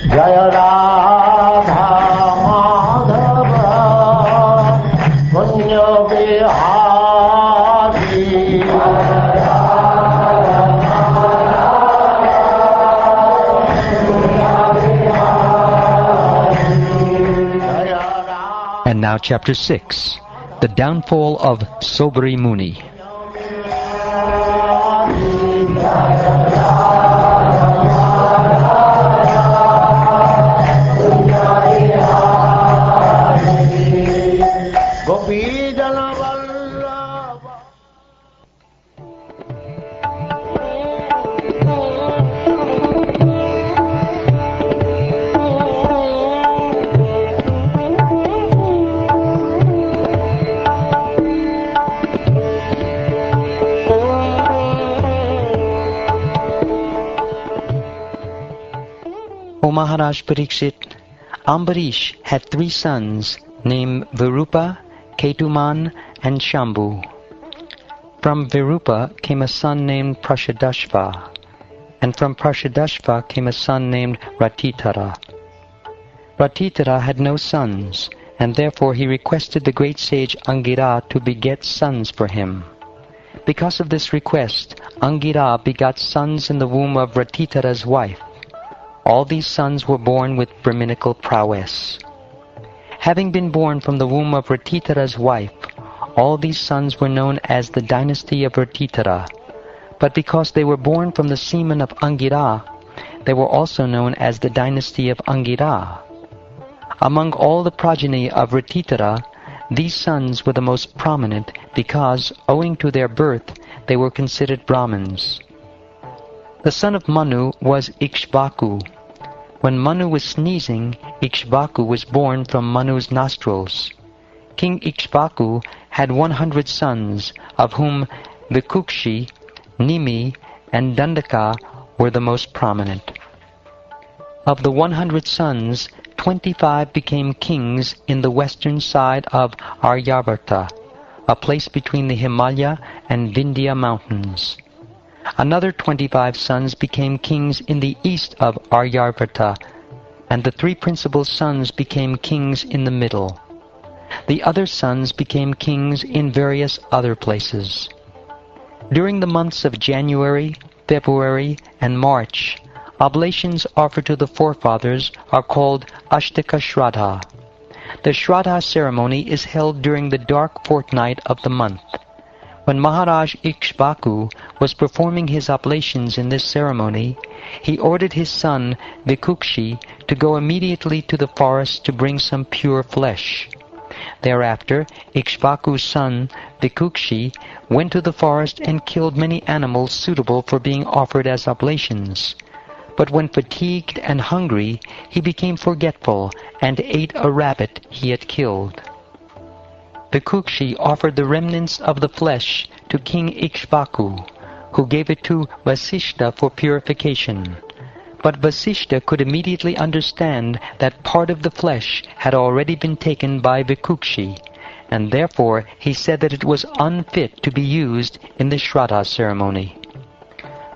Jaya Radha Madhava Punya Bihari And now chapter 6, the downfall of Saubhari Muni. O Maharaj Parikshit, Ambarish had 3 sons named Virupa, Ketuman, and Shambhu. From Virupa came a son named Prashadashva, and from Prashadashva came a son named Ratitara. Ratitara had no sons, and therefore he requested the great sage Angira to beget sons for him. Because of this request, Angira begot sons in the womb of Ratitara's wife. All these sons were born with Brahminical prowess. Having been born from the womb of Ratitara's wife, all these sons were known as the dynasty of Ratitara. But because they were born from the semen of Angira, they were also known as the dynasty of Angira. Among all the progeny of Ratitara, these sons were the most prominent because, owing to their birth, they were considered Brahmins. The son of Manu was Ikshvaku. When Manu was sneezing, Ikshvaku was born from Manu's nostrils. King Ikshvaku had 100 sons, of whom Vikukshi, Nimi, and Dandaka were the most prominent. Of the 100 sons, 25 became kings in the western side of Aryavata, a place between the Himalaya and Vindhya mountains. Another 25 sons became kings in the east of Aryavata, and the 3 principal sons became kings in the middle. The other sons became kings in various other places. During the months of January, February, and March, oblations offered to the forefathers are called Ashtaka Shraddha. The Shraddha ceremony is held during the dark fortnight of the month. When Maharaj Ikshvaku was performing his oblations in this ceremony, he ordered his son Vikukshi to go immediately to the forest to bring some pure flesh. Thereafter, Ikshvaku's son Vikukshi went to the forest and killed many animals suitable for being offered as oblations. But when fatigued and hungry, he became forgetful and ate a rabbit he had killed. Vikukshi offered the remnants of the flesh to King Ikshvaku, who gave it to Vasishta for purification. But Vasishta could immediately understand that part of the flesh had already been taken by Vikukshi, and therefore he said that it was unfit to be used in the Shraddha ceremony.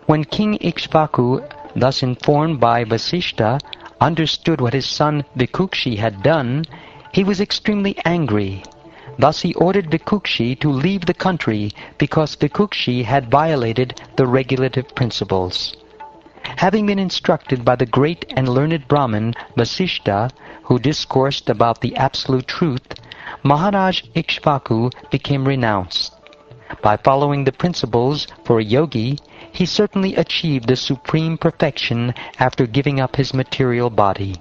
When King Ikshvaku, thus informed by Vasishta, understood what his son Vikukshi had done, he was extremely angry. Thus he ordered Vikukshi to leave the country because Vikukshi had violated the regulative principles. Having been instructed by the great and learned Brahmin Vasishta, who discoursed about the absolute truth, Maharaj Ikshvaku became renounced. By following the principles for a yogi, he certainly achieved the supreme perfection after giving up his material body.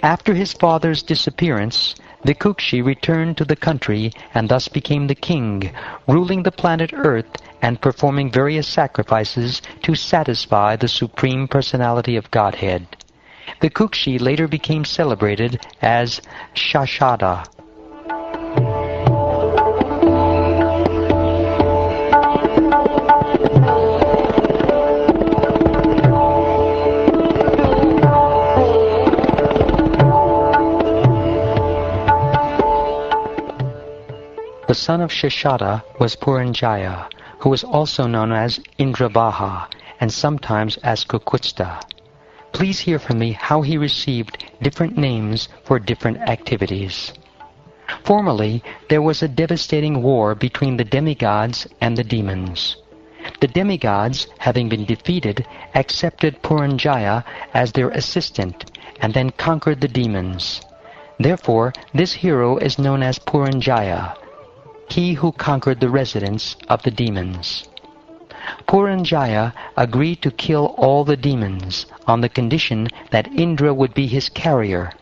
After his father's disappearance, Vikukshi returned to the country and thus became the king, ruling the planet Earth and performing various sacrifices to satisfy the Supreme Personality of Godhead. Vikukshi later became celebrated as Shashada. The son of Shashada was Puranjaya, who was also known as Indravaha and sometimes as Kukutsta. please hear from me how he received different names for different activities. Formerly, there was a devastating war between the demigods and the demons. The demigods, having been defeated, accepted Puranjaya as their assistant and then conquered the demons. Therefore, this hero is known as Puranjaya, he who conquered the residents of the demons. Puranjaya agreed to kill all the demons on the condition that Indra would be his carrier.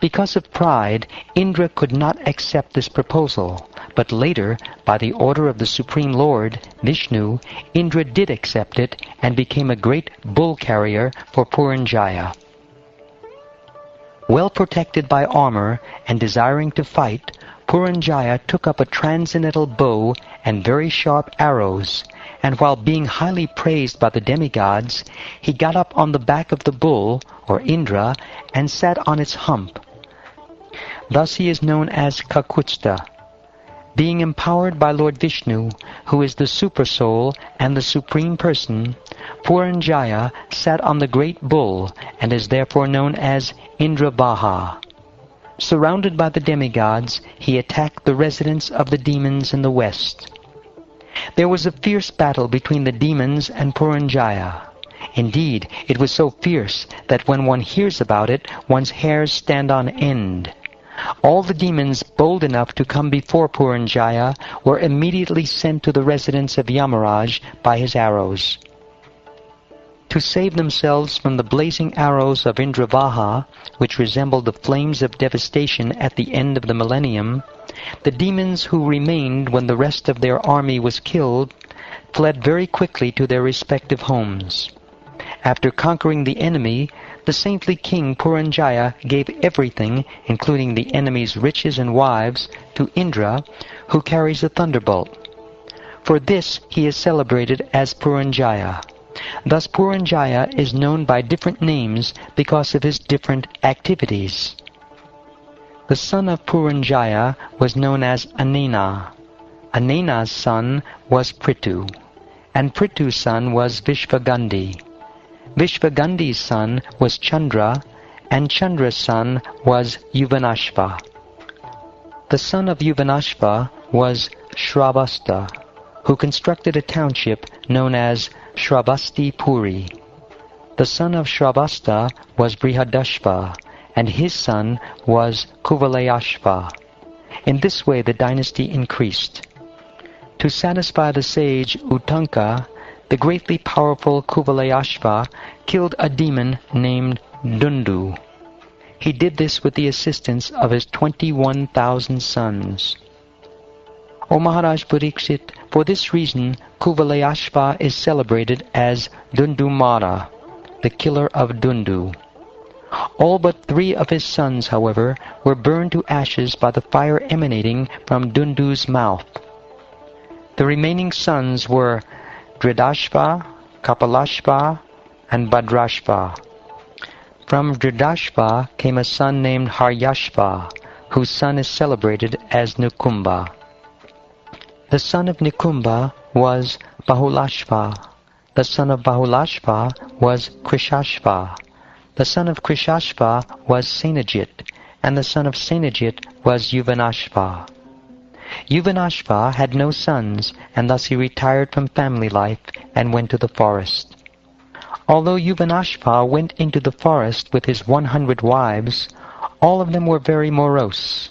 Because of pride, Indra could not accept this proposal, but later, by the order of the Supreme Lord, Vishnu, Indra did accept it and became a great bull carrier for Puranjaya. Well protected by armor and desiring to fight, Puranjaya took up a transcendental bow and very sharp arrows, and while being highly praised by the demigods, he got up on the back of the bull, or Indra, and sat on its hump. Thus he is known as Kakutstha. Being empowered by Lord Vishnu, who is the Super-Soul and the Supreme Person, Puranjaya sat on the great bull and is therefore known as Indravaha. Surrounded by the demigods, he attacked the residents of the demons in the west. There was a fierce battle between the demons and Puranjaya. Indeed, it was so fierce that when one hears about it, one's hairs stand on end. All the demons bold enough to come before Puranjaya were immediately sent to the residence of Yamaraj by his arrows. To save themselves from the blazing arrows of Indravaha, which resembled the flames of devastation at the end of the millennium, the demons who remained when the rest of their army was killed fled very quickly to their respective homes. After conquering the enemy, the saintly king Puranjaya gave everything, including the enemy's riches and wives, to Indra, who carries a thunderbolt. For this he is celebrated as Puranjaya. Thus Puranjaya is known by different names because of his different activities. The son of Puranjaya was known as Anena. Anena's son was Prithu, and Prithu's son was Vishvagandhi. Vishvagandhi's son was Chandra, and Chandra's son was Yuvanashva. The son of Yuvanashva was Shravasta, who constructed a township known as Shravasti Puri. The son of Shravasta was Brihadashva, and his son was Kuvalayashva. In this way the dynasty increased. To satisfy the sage Uttanka, the greatly powerful Kuvalayashva killed a demon named Dundu. He did this with the assistance of his 21,000 sons. O Maharaj Pariksit, for this reason Kuvalayashva is celebrated as Dundumara, the killer of Dundu. All but 3 of his sons, however, were burned to ashes by the fire emanating from Dundu's mouth. The remaining sons were Dridashva, Kapilashva, and Bhadrashva. From Dridashva came a son named Haryashva, whose son is celebrated as Nukumba. The son of Nikumba was Bahulashva. The son of Bahulashva was Krishashva. The son of Krishashva was Senajit, and the son of Senajit was Yuvanashva. Yuvanashva had no sons, and thus he retired from family life and went to the forest. Although Yuvanashva went into the forest with his 100 wives, all of them were very morose.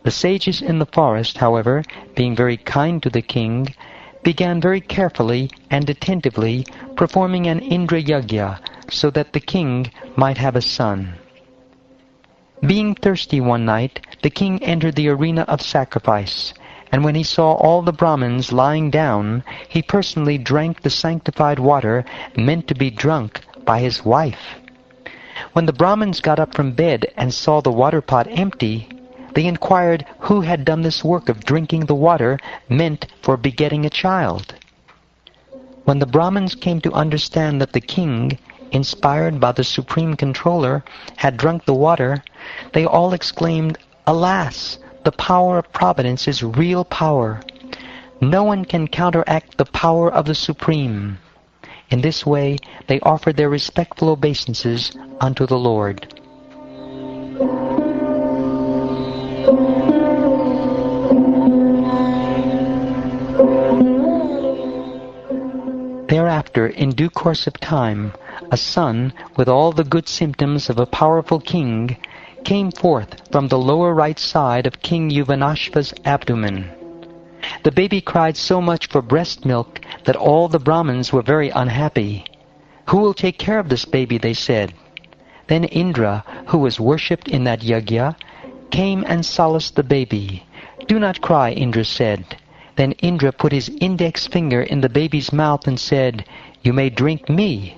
The sages in the forest, however, being very kind to the king, began very carefully and attentively performing an Indra Yagya so that the king might have a son. Being thirsty one night, the king entered the arena of sacrifice, and when he saw all the Brahmins lying down, he personally drank the sanctified water meant to be drunk by his wife. When the Brahmins got up from bed and saw the water pot empty, they inquired who had done this work of drinking the water meant for begetting a child. When the Brahmins came to understand that the king, inspired by the Supreme Controller, had drunk the water, they all exclaimed, "Alas, the power of providence is real power. No one can counteract the power of the Supreme. In this way they offered their respectful obeisances unto the Lord. Thereafter, in due course of time, a son, with all the good symptoms of a powerful king, came forth from the lower right side of King Yuvanashva's abdomen. The baby cried so much for breast milk that all the Brahmins were very unhappy. "Who will take care of this baby?" they said. Then Indra, who was worshipped in that yajna, came and solaced the baby. "Do not cry," Indra said. Then Indra put his index finger in the baby's mouth and said, "You may drink me."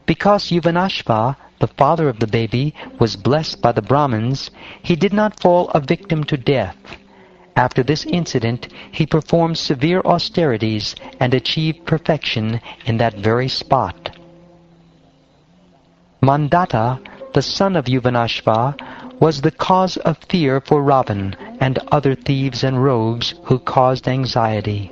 Because Yuvanashva, the father of the baby, was blessed by the Brahmins, he did not fall a victim to death. After this incident, he performed severe austerities and achieved perfection in that very spot. Mandata, the son of Yuvanashva, was the cause of fear for Ravan and other thieves and rogues who caused anxiety.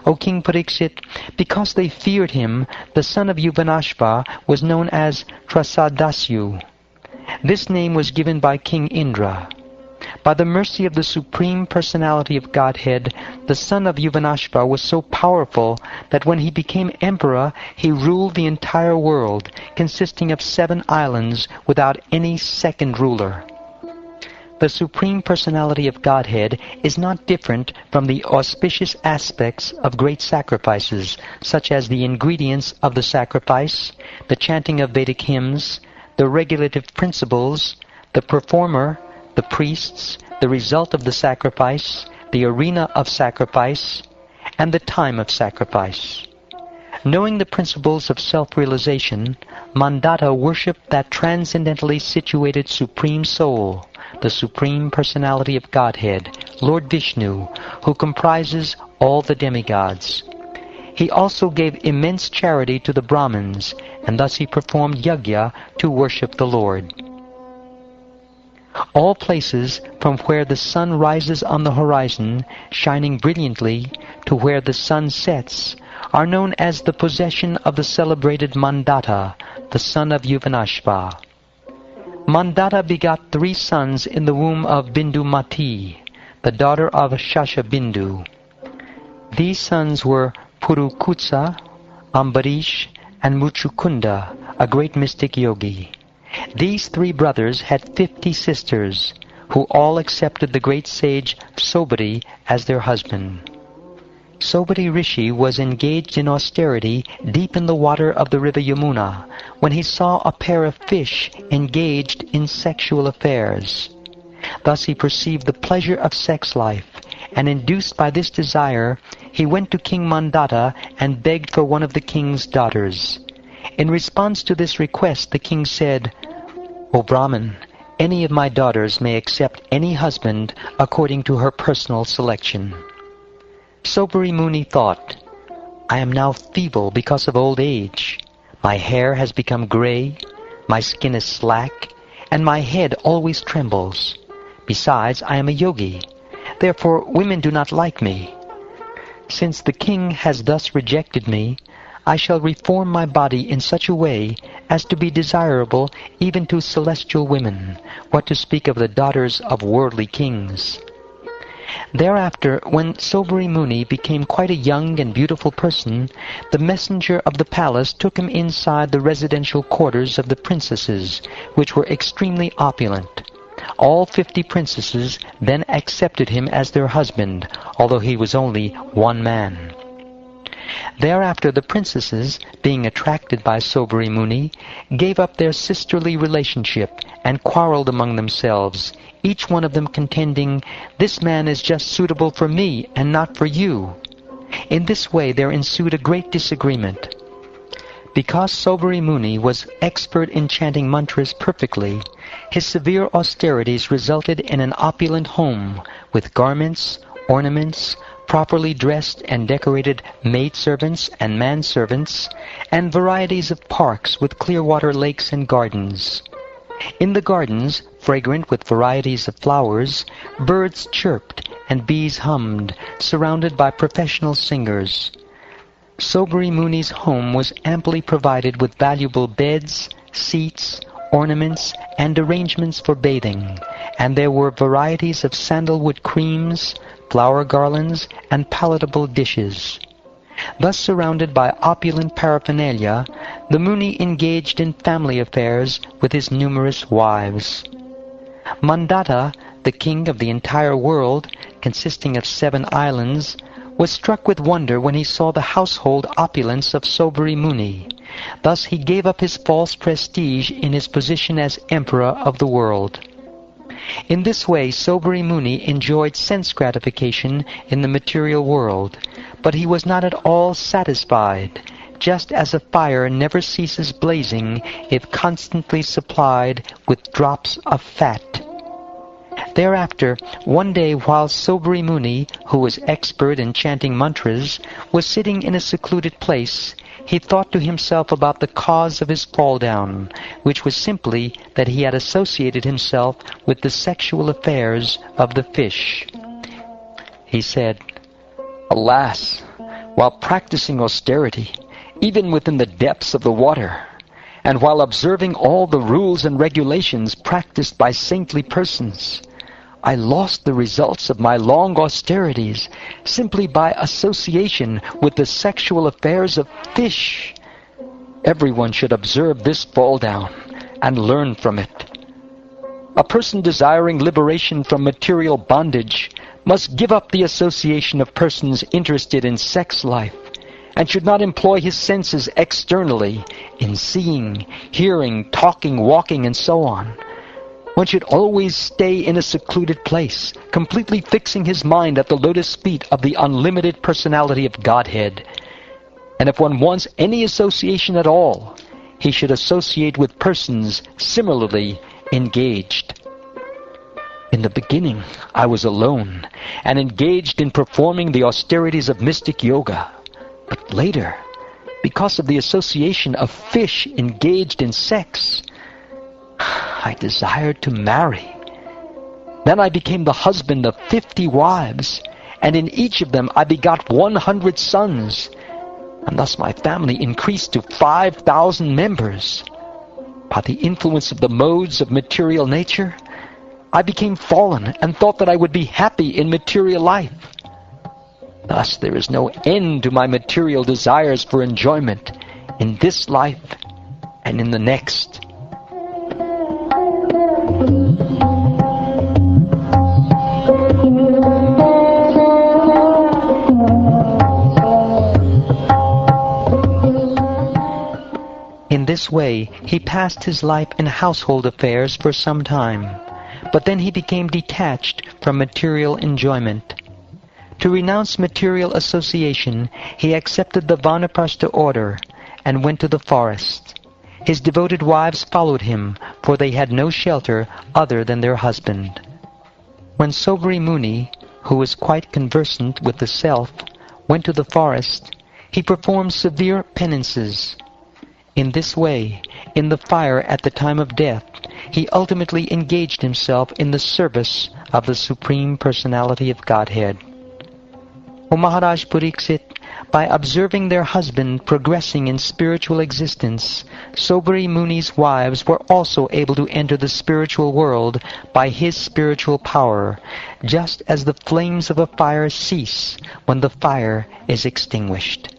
O King Pariksit, because they feared him, the son of Yuvanashva was known as Trasadasyu. This name was given by King Indra. By the mercy of the Supreme Personality of Godhead, the son of Yuvanashva was so powerful that when he became emperor, he ruled the entire world, consisting of 7 islands, without any second ruler. The Supreme Personality of Godhead is not different from the auspicious aspects of great sacrifices, such as the ingredients of the sacrifice, the chanting of Vedic hymns, the regulative principles, the performer, the priests, the result of the sacrifice, the arena of sacrifice, and the time of sacrifice. Knowing the principles of self-realization, Mandata worshipped that transcendently situated Supreme Soul, the Supreme Personality of Godhead, Lord Vishnu, who comprises all the demigods. He also gave immense charity to the Brahmins, and thus he performed yajna to worship the Lord. All places from where the sun rises on the horizon, shining brilliantly, to where the sun sets, are known as the possession of the celebrated Mandata, the son of Yuvanashva. Mandata begot 3 sons in the womb of Bindumati, the daughter of Shashabindu. These sons were Purukutsa, Ambarish, and Muchukunda, a great mystic yogi. These 3 brothers had 50 sisters, who all accepted the great sage Saubhari as their husband. Saubhari Rishi was engaged in austerity deep in the water of the river Yamuna, when he saw a pair of fish engaged in sexual affairs. Thus he perceived the pleasure of sex life, and induced by this desire, he went to King Mandata and begged for one of the king's daughters. In response to this request, the king said, "O Brahman, any of my daughters may accept any husband according to her personal selection." Saubhari Muni thought, "I am now feeble because of old age. My hair has become grey, my skin is slack, and my head always trembles. Besides, I am a yogi. Therefore, women do not like me. Since the king has thus rejected me, I shall reform my body in such a way as to be desirable even to celestial women, what to speak of the daughters of worldly kings." Thereafter, when Saubhari Muni became quite a young and beautiful person, the messenger of the palace took him inside the residential quarters of the princesses, which were extremely opulent. All 50 princesses then accepted him as their husband, although he was only one man. Thereafter the princesses, being attracted by Saubhari Muni, gave up their sisterly relationship and quarreled among themselves, each one of them contending, "This man is just suitable for me and not for you." In this way there ensued a great disagreement. Because Saubhari Muni was expert in chanting mantras perfectly, his severe austerities resulted in an opulent home with garments, ornaments, properly dressed and decorated maidservants and manservants, and varieties of parks with clear water lakes and gardens. In the gardens, fragrant with varieties of flowers, birds chirped and bees hummed, surrounded by professional singers. Saubhari Muni's home was amply provided with valuable beds, seats, ornaments, and arrangements for bathing, and there were varieties of sandalwood creams, flower garlands, and palatable dishes. Thus surrounded by opulent paraphernalia, the Muni engaged in family affairs with his numerous wives. Mandata, the king of the entire world, consisting of 7 islands, was struck with wonder when he saw the household opulence of Saubhari Muni. Thus he gave up his false prestige in his position as emperor of the world. In this way, Saubhari Muni enjoyed sense gratification in the material world, but he was not at all satisfied, just as a fire never ceases blazing if constantly supplied with drops of fat. Thereafter, one day while Saubhari Muni, who was expert in chanting mantras, was sitting in a secluded place, he thought to himself about the cause of his fall-down, which was simply that he had associated himself with the sexual affairs of the fish. He said, "Alas, while practicing austerity, even within the depths of the water, and while observing all the rules and regulations practiced by saintly persons, I lost the results of my long austerities simply by association with the sexual affairs of fish. Everyone should observe this fall-down and learn from it. A person desiring liberation from material bondage must give up the association of persons interested in sex life, and should not employ his senses externally in seeing, hearing, talking, walking, and so on. One should always stay in a secluded place, completely fixing his mind at the lotus feet of the unlimited personality of Godhead. And if one wants any association at all, he should associate with persons similarly engaged. In the beginning, I was alone and engaged in performing the austerities of mystic yoga. But later, because of the association of fish engaged in sex, I desired to marry. Then I became the husband of 50 wives, and in each of them I begot 100 sons, and thus my family increased to 5,000 members. By the influence of the modes of material nature, I became fallen and thought that I would be happy in material life. Thus there is no end to my material desires for enjoyment in this life and in the next." In this way, he passed his life in household affairs for some time, but then he became detached from material enjoyment. To renounce material association, he accepted the Vanaprastha order and went to the forest. His devoted wives followed him, for they had no shelter other than their husband. When Saubhari Muni, who was quite conversant with the self, went to the forest, he performed severe penances. In this way, in the fire at the time of death, he ultimately engaged himself in the service of the Supreme Personality of Godhead. O Maharaj Pariksit, by observing their husband progressing in spiritual existence, Saubhari Muni's wives were also able to enter the spiritual world by his spiritual power, just as the flames of a fire cease when the fire is extinguished.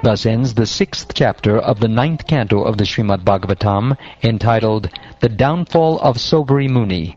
Thus ends the 6th chapter of the 9th canto of the Srimad Bhagavatam, entitled The Downfall of Saubhari Muni.